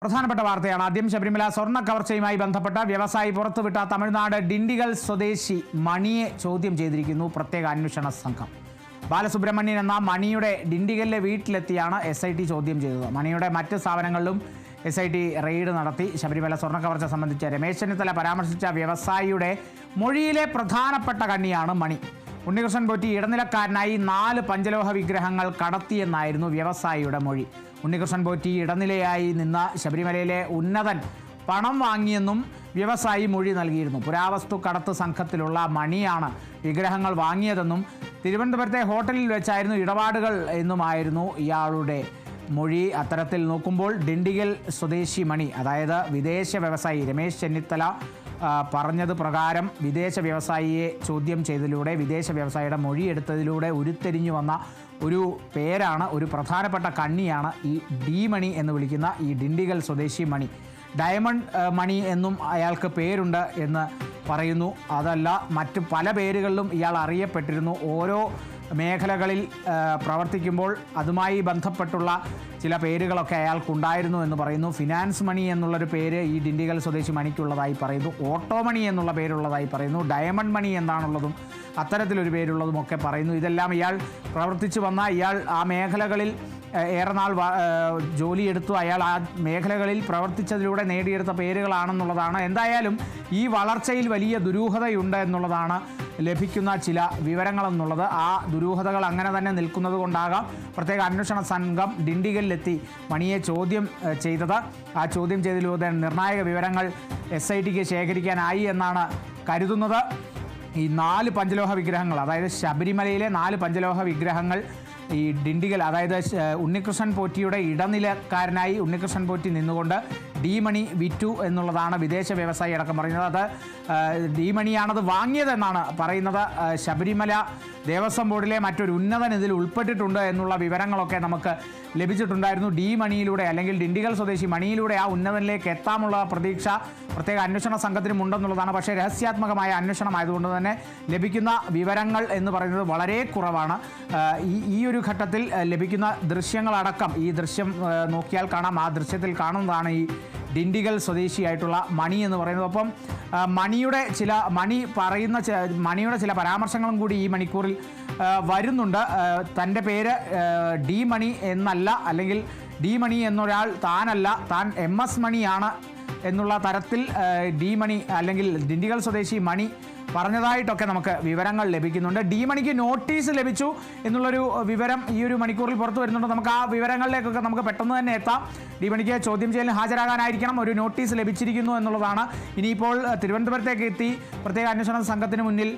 പ്രധാനപ്പെട്ട വാർത്തയാണ്. ആദ്യം ശബരിമല സ്വർണ്ണ കവർച്ചയുമായി ബന്ധപ്പെട്ട വ്യവസായി പുറത്തുവിട്ട തമിഴ്നാട് ഡിണ്ടിഗൽ സ്വദേശി മണിയെ ചോദ്യം ചെയ്തിരിക്കുന്നു പ്രത്യേക അന്വേഷണ സംഘം. ബാലസുബ്രഹ്മണ്യൻ എന്ന മണിയുടെ ഡിണ്ടിഗലിലെ വീട്ടിലെത്തിയാണ് SIT ചോദ്യം ചെയ്തത്. മണിയുടെ മറ്റ് സ്ഥാപനങ്ങളിലും SIT റെയ്ഡ് നടത്തി. ശബരിമല സ്വർണ്ണ കവർച്ച സംബന്ധിച്ച് രമേശ് ചെന്നിത്തല പരാമർശിച്ച വ്യവസായിയുടെ മൊഴിയിലെ പ്രധാനപ്പെട്ട കണ്ണിയാണ് മണി. ഉണ്ണികൃഷ്ണൻ പോറ്റി ഇടനിലക്കാരനായി 4 പഞ്ചലോഹ വിഗ്രഹങ്ങൾ കടത്തിയെന്നായിരുന്നു വ്യവസായിയുടെ മൊഴി. ഉണ്ണികൃഷ്ണൻ പോറ്റി ഇടനിലയായി നിന്ന ശബരിമലയിലെ ഉന്നതൻ പണം വാങ്ങിയെന്നും വ്യവസായി മൊഴി നൽകിയിരുന്നു. പുരാവസ്തു കടത്ത് സംഘത്തിലുള്ള മണിയാണ് വിഗ്രഹങ്ങൾ വാങ്ങിയതെന്നും തിരുവനന്തപുരത്തെ ഹോട്ടലിൽ വെച്ചായിരുന്നു ഇടപാടുകൾ എന്നുമായിരുന്നു ഇയാളുടെ മൊഴി. അത്തരത്തിൽ നോക്കുമ്പോൾ ഡിണ്ടിഗൽ സ്വദേശി മണി, അതായത് വിദേശ വ്യവസായി രമേശ് ചെന്നിത്തല പറഞ്ഞത് പ്രകാരം വിദേശ വ്യവസായിയെ ചോദ്യം ചെയ്തതിലൂടെ, വിദേശ വ്യവസായിയുടെ മൊഴിയെടുത്തതിലൂടെ ഉരുത്തിരിഞ്ഞു വന്ന ഒരു പേരാണ്, ഒരു പ്രധാനപ്പെട്ട കണ്ണിയാണ് ഈ ഡി മണി എന്ന് വിളിക്കുന്ന ഈ ഡിണ്ടിഗൽ സ്വദേശി മണി. ഡയമണ്ട് മണി എന്നും അയാൾക്ക് പേരുണ്ട് എന്ന് പറയുന്നു. അതല്ല, മറ്റു പല പേരുകളിലും ഇയാൾ അറിയപ്പെട്ടിരുന്നു. ഓരോ മേഖലകളിൽ പ്രവർത്തിക്കുമ്പോൾ അതുമായി ബന്ധപ്പെട്ടുള്ള ചില പേരുകളൊക്കെ അയാൾക്കുണ്ടായിരുന്നു എന്ന് പറയുന്നു. ഫിനാൻസ് മണി എന്നുള്ളൊരു പേര് ഈ ഡിണ്ടിഗൽ സ്വദേശി മണിക്കുള്ളതായി പറയുന്നു. ഓട്ടോ മണി എന്നുള്ള പേരുള്ളതായി പറയുന്നു. ഡയമണ്ട് മണി എന്താണുള്ളതും അത്തരത്തിലൊരു പേരുള്ളതുമൊക്കെ പറയുന്നു. ഇതെല്ലാം ഇയാൾ പ്രവർത്തിച്ചു വന്ന, ഇയാൾ ആ മേഖലകളിൽ ഏറെ നാൾ ജോലിയെടുത്തു, അയാൾ ആ മേഖലകളിൽ പ്രവർത്തിച്ചതിലൂടെ നേടിയെടുത്ത പേരുകളാണെന്നുള്ളതാണ്. എന്തായാലും ഈ വളർച്ചയിൽ വലിയ ദുരൂഹതയുണ്ട് എന്നുള്ളതാണ് ലഭിക്കുന്ന ചില വിവരങ്ങളെന്നുള്ളത്. ആ ദുരൂഹതകൾ അങ്ങനെ തന്നെ നിൽക്കുന്നത് കൊണ്ടാകാം പ്രത്യേക അന്വേഷണ സംഘം ഡിണ്ടിഗലിലെത്തി മണിയെ ചോദ്യം ചെയ്തത്. ആ ചോദ്യം ചെയ്തതിലൂടെ നിർണായക വിവരങ്ങൾ SITക്ക് ശേഖരിക്കാനായി എന്നാണ് കരുതുന്നത്. ഈ 4 പഞ്ചലോഹ വിഗ്രഹങ്ങൾ, അതായത് ശബരിമലയിലെ 4 പഞ്ചലോഹ വിഗ്രഹങ്ങൾ ഈ ഡിണ്ടിഗൽ, അതായത് ഉണ്ണികൃഷ്ണൻ പോറ്റിയുടെ ഇടനിലക്കാരനായി ഉണ്ണികൃഷ്ണൻ പോറ്റി നിന്നുകൊണ്ട് ഡി മണി വിറ്റു എന്നുള്ളതാണ് വിദേശ വ്യവസായി അടക്കം പറയുന്നത്. അത് ഡി മണിയാണത് വാങ്ങിയതെന്നാണ് പറയുന്നത്. ശബരിമല ദേവസ്വം ബോർഡിലെ മറ്റൊരു ഉന്നതൻ ഇതിൽ ഉൾപ്പെട്ടിട്ടുണ്ട് എന്നുള്ള വിവരങ്ങളൊക്കെ നമുക്ക് ലഭിച്ചിട്ടുണ്ടായിരുന്നു. ഡി മണിയിലൂടെ, അല്ലെങ്കിൽ ഡിണ്ടിഗൽ സ്വദേശി മണിയിലൂടെ ആ ഉന്നതനിലേക്ക് എത്താമുള്ള പ്രതീക്ഷ പ്രത്യേക അന്വേഷണ സംഘത്തിനും ഉണ്ടെന്നുള്ളതാണ്. പക്ഷേ രഹസ്യാത്മകമായ അന്വേഷണമായതുകൊണ്ട് തന്നെ ലഭിക്കുന്ന വിവരങ്ങൾ എന്ന് പറയുന്നത് വളരെ കുറവാണ്. ഈ ഒരു ഘട്ടത്തിൽ ലഭിക്കുന്ന ദൃശ്യങ്ങളടക്കം, ഈ ദൃശ്യം നോക്കിയാൽ കാണാം, ആ ദൃശ്യത്തിൽ കാണുന്നതാണ് ഈ ഡിണ്ടിഗൽ സ്വദേശിയായിട്ടുള്ള മണി എന്ന് പറയുന്നത്. ഒപ്പം മണിയുടെ ചില പരാമർശങ്ങളും കൂടി ഈ മണിക്കൂറിൽ വരുന്നുണ്ട്. തൻ്റെ പേര് ഡി മണി എന്നല്ല, അല്ലെങ്കിൽ ഡി മണി എന്നൊരാൾ താനല്ല, താൻ MS മണിയാണ് എന്നുള്ള തരത്തിൽ ഡി മണി, അല്ലെങ്കിൽ ഡിണ്ടിഗൽ സ്വദേശി മണി പറഞ്ഞതായിട്ടൊക്കെ നമുക്ക് വിവരങ്ങൾ ലഭിക്കുന്നുണ്ട്. ഡി മണിക്ക് നോട്ടീസ് ലഭിച്ചു എന്നുള്ളൊരു വിവരം ഈ ഒരു മണിക്കൂറിൽ പുറത്തു വരുന്നുണ്ട്. നമുക്ക് ആ വിവരങ്ങളിലേക്കൊക്കെ നമുക്ക് പെട്ടെന്ന് തന്നെ എത്താം. ഡി മണിക്ക് ചോദ്യം ചെയ്യലിന് ഹാജരാകാനായിരിക്കണം ഒരു നോട്ടീസ് ലഭിച്ചിരിക്കുന്നു എന്നുള്ളതാണ്. ഇനിയിപ്പോൾ തിരുവനന്തപുരത്തേക്ക് എത്തി പ്രത്യേക അന്വേഷണ സംഘത്തിന് മുന്നിൽ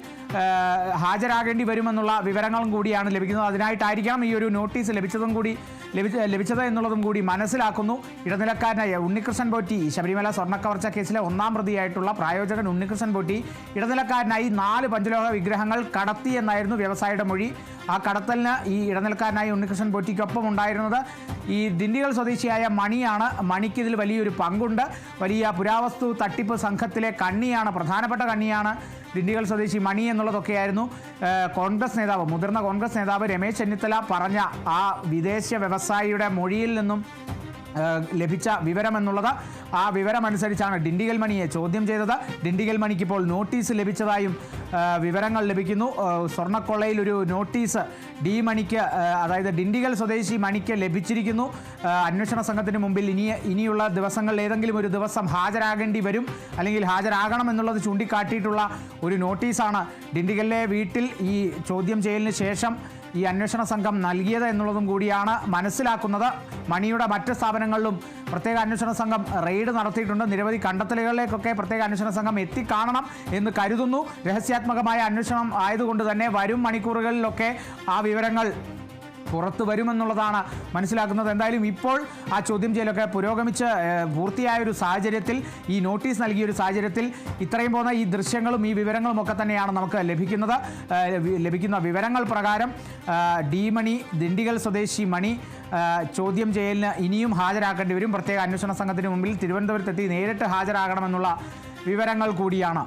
ഹാജരാകേണ്ടി വരുമെന്നുള്ള വിവരങ്ങളും കൂടിയാണ് ലഭിക്കുന്നത്. അതിനായിട്ടായിരിക്കണം ഈ ഒരു നോട്ടീസ് ലഭിച്ചത് എന്നുള്ളതും കൂടി മനസ്സിലാക്കുന്നു. ഇടനിലക്കാരനായ ഉണ്ണികൃഷ്ണൻ പോറ്റി, ശബരിമല സ്വർണ്ണക്കവർച്ച കേസിലെ 1ാം പ്രതിയായിട്ടുള്ള പ്രായോജകൻ ഉണ്ണികൃഷ്ണൻ പോറ്റി ഇടനിലക്കാരനായി 4 പഞ്ചലോഹ വിഗ്രഹങ്ങൾ കടത്തി എന്നായിരുന്നു വ്യവസായിയുടെ മൊഴി. ആ കടത്തലിന് ഈ ഇടനിലക്കാരനായി ഉണ്ണികൃഷ്ണൻ പോറ്റിക്കൊപ്പം ഉണ്ടായിരുന്നത് ഈ ഡിണ്ടിഗൽ സ്വദേശിയായ മണിയാണ്. മണിക്ക് ഇതിൽ വലിയൊരു പങ്കുണ്ട്. വലിയ പുരാവസ്തു തട്ടിപ്പ് സംഘത്തിലെ കണ്ണിയാണ്, പ്രധാനപ്പെട്ട കണ്ണിയാണ് ഡിണ്ടിഗൽ സ്വദേശി മണി എന്നുള്ളതൊക്കെയായിരുന്നു മുതിർന്ന കോൺഗ്രസ് നേതാവ് രമേശ് ചെന്നിത്തല പറഞ്ഞ ആ വിദേശ വ്യവസായിയുടെ മൊഴിയിൽ നിന്നും ലഭിച്ച വിവരമെന്നുള്ളത്. ആ വിവരമനുസരിച്ചാണ് ഡിണ്ടിഗൽ മണിയെ ചോദ്യം ചെയ്തത്. ഡിണ്ടിഗൽ മണിക്ക് ഇപ്പോൾ നോട്ടീസ് ലഭിച്ചതായും വിവരങ്ങൾ ലഭിക്കുന്നു. സ്വർണ്ണക്കൊള്ളയിൽ ഒരു നോട്ടീസ് ഡി മണിക്ക്, അതായത് ഡിണ്ടിഗൽ സ്വദേശി മണിക്ക് ലഭിച്ചിരിക്കുന്നു. അന്വേഷണ സംഘത്തിന് മുമ്പിൽ ഇനിയുള്ള ദിവസങ്ങളിൽ ഏതെങ്കിലും ഒരു ദിവസം ഹാജരാകേണ്ടി വരും, അല്ലെങ്കിൽ ഹാജരാകണം എന്നുള്ളത് ചൂണ്ടിക്കാട്ടിയിട്ടുള്ള ഒരു നോട്ടീസാണ് ഡിണ്ടിഗലിലെ വീട്ടിൽ ഈ ചോദ്യം ചെയ്യലിന് ശേഷം ഈ അന്വേഷണ സംഘം നൽകിയത് എന്നുള്ളതും കൂടിയാണ് മനസ്സിലാക്കുന്നത്. മണിയുടെ മറ്റ് സ്ഥാപനങ്ങളിലും പ്രത്യേക അന്വേഷണ സംഘം റെയ്ഡ് നടത്തിയിട്ടുണ്ട്. നിരവധി കണ്ടെത്തലുകളിലേക്കൊക്കെ പ്രത്യേക അന്വേഷണ സംഘം എത്തിക്കാണണം എന്ന് കരുതുന്നു. രഹസ്യാത്മകമായ അന്വേഷണം ആയതുകൊണ്ട് തന്നെ വരും മണിക്കൂറുകളിലൊക്കെ ആ വിവരങ്ങൾ പുറത്തു വരുമെന്നുള്ളതാണ് മനസ്സിലാക്കുന്നത്. എന്തായാലും ഇപ്പോൾ ആ ചോദ്യം ചെയ്യലൊക്കെ പുരോഗമിച്ച് പൂർത്തിയായൊരു സാഹചര്യത്തിൽ, ഈ നോട്ടീസ് നൽകിയൊരു സാഹചര്യത്തിൽ ഇത്രയും പോകുന്ന ഈ ദൃശ്യങ്ങളും ഈ വിവരങ്ങളും ഒക്കെ തന്നെയാണ് നമുക്ക് ലഭിക്കുന്ന വിവരങ്ങൾ പ്രകാരം ഡി മണി, ഡിണ്ടിഗൽ സ്വദേശി മണി ചോദ്യം ചെയ്യലിന് ഇനിയും ഹാജരാക്കേണ്ടി വരും. പ്രത്യേക അന്വേഷണ സംഘത്തിന് മുമ്പിൽ തിരുവനന്തപുരത്തെത്തി നേരിട്ട് ഹാജരാകണമെന്നുള്ള വിവരങ്ങൾ കൂടിയാണ്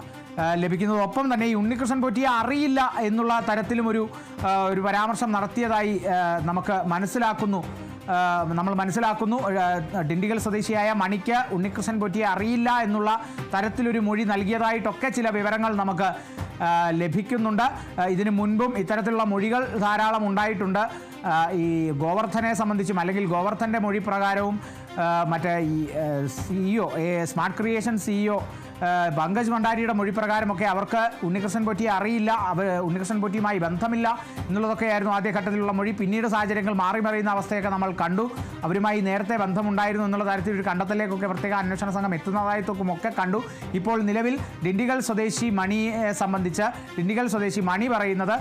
ലഭിക്കുന്നത്. ഒപ്പം തന്നെ ഈ ഉണ്ണികൃഷ്ണൻ പോറ്റിയെ അറിയില്ല എന്നുള്ള തരത്തിലും ഒരു പരാമർശം നടത്തിയതായി നമുക്ക് മനസ്സിലാക്കുന്നു. നമ്മൾ മനസ്സിലാക്കുന്നു. ഡിണ്ടിഗൽ സ്വദേശിയായ മണിക്ക് ഉണ്ണികൃഷ്ണൻ പോറ്റിയെ അറിയില്ല എന്നുള്ള തരത്തിലൊരു മൊഴി നൽകിയതായിട്ടൊക്കെ ചില വിവരങ്ങൾ നമുക്ക് ലഭിക്കുന്നുണ്ട്. ഇതിനു മുൻപും ഇത്തരത്തിലുള്ള മൊഴികൾ ധാരാളം ഉണ്ടായിട്ടുണ്ട്. ഈ ഗോവർദ്ധനെ സംബന്ധിച്ചും അല്ലെങ്കിൽ ഗോവർദ്ധൻ്റെ മൊഴി പ്രകാരവും മറ്റേ ഈ CEO smart creation CEO Pankaj ഭണ്ഡാരിയുടെ മൊഴി പ്രകാരമൊക്കെ അവർക്ക് ഉണ്ണികൃഷ്ണൻ പോറ്റിയെ അറിയില്ല, ഉണ്ണികൃഷ്ണൻ പോറ്റിയുമായി ബന്ധമില്ല എന്നുള്ളതൊക്കെയായിരുന്നു ആദ്യഘട്ടത്തിലുള്ള മൊഴി. പിന്നീട് സാഹചര്യങ്ങൾ മാറി മറിയുന്ന അവസ്ഥയൊക്കെ നമ്മൾ കണ്ടു. അവരുമായി നേരത്തെ ബന്ധമുണ്ടായിരുന്നു എന്നുള്ള തരത്തിൽ ഒരു കണ്ടെത്തലിലേക്കൊക്കെ പ്രത്യേക അന്വേഷണ സംഘം എത്തുന്നതായിട്ടൊക്കെ ഒക്കെ കണ്ടു. ഇപ്പോൾ നിലവിൽ ഡിണ്ടിഗൽ സ്വദേശി മണിയെ സംബന്ധിച്ച് ഡിണ്ടിഗൽ സ്വദേശി മണി പറയുന്നത്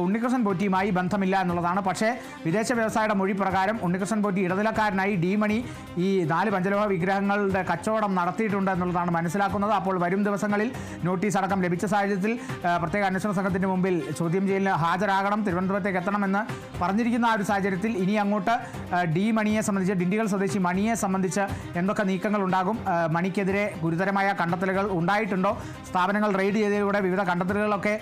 ഉണ്ണികൃഷ്ണൻ പോറ്റിയുമായി ബന്ധമില്ല എന്നുള്ളതാണ്. പക്ഷേ വിദേശ വ്യവസായിയുടെ മൊഴി പ്രകാരം ഉണ്ണികൃഷ്ണൻ പോറ്റി ഇടനിലക്കാരനായി ഡി മണി ഈ 4 പഞ്ചലോഹ വിഗ്രഹങ്ങളുടെ കച്ചവടം നടത്തിയിട്ടുണ്ട് എന്നുള്ളതാണ് മനസ്സിലാക്കുന്നത്. അപ്പോൾ വരും ദിവസങ്ങളിൽ നോട്ടീസ് അടക്കം ലഭിച്ച സാഹചര്യത്തിൽ പ്രത്യേക അന്വേഷണ സംഘത്തിന് മുമ്പിൽ ചോദ്യം ചെയ്യലിന് ഹാജരാകണം, തിരുവനന്തപുരത്തേക്ക് എത്തണമെന്ന് പറഞ്ഞിരിക്കുന്ന ആ ഒരു സാഹചര്യത്തിൽ ഇനി അങ്ങോട്ട് ഡി മണിയെ സംബന്ധിച്ച് ഡിണ്ടിഗൽ സ്വദേശി മണിയെ സംബന്ധിച്ച് എന്തൊക്കെ നീക്കങ്ങൾ ഉണ്ടാകും, മണിക്കെതിരെ ഗുരുതരമായ കണ്ടെത്തലുകൾ ഉണ്ടായിട്ടുണ്ടോ, സ്ഥാപനങ്ങൾ റെയ്ഡ് ചെയ്തതിലൂടെ വിവിധ കണ്ടെത്തലുകളൊക്കെ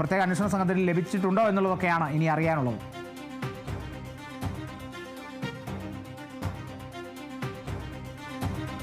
പ്രത്യേക അന്വേഷണ സംഘത്തിന് ലഭിച്ചിട്ടുണ്ടോ എന്നുള്ളതൊക്കെയാണ് ഇനി അറിയാനുള്ളത്.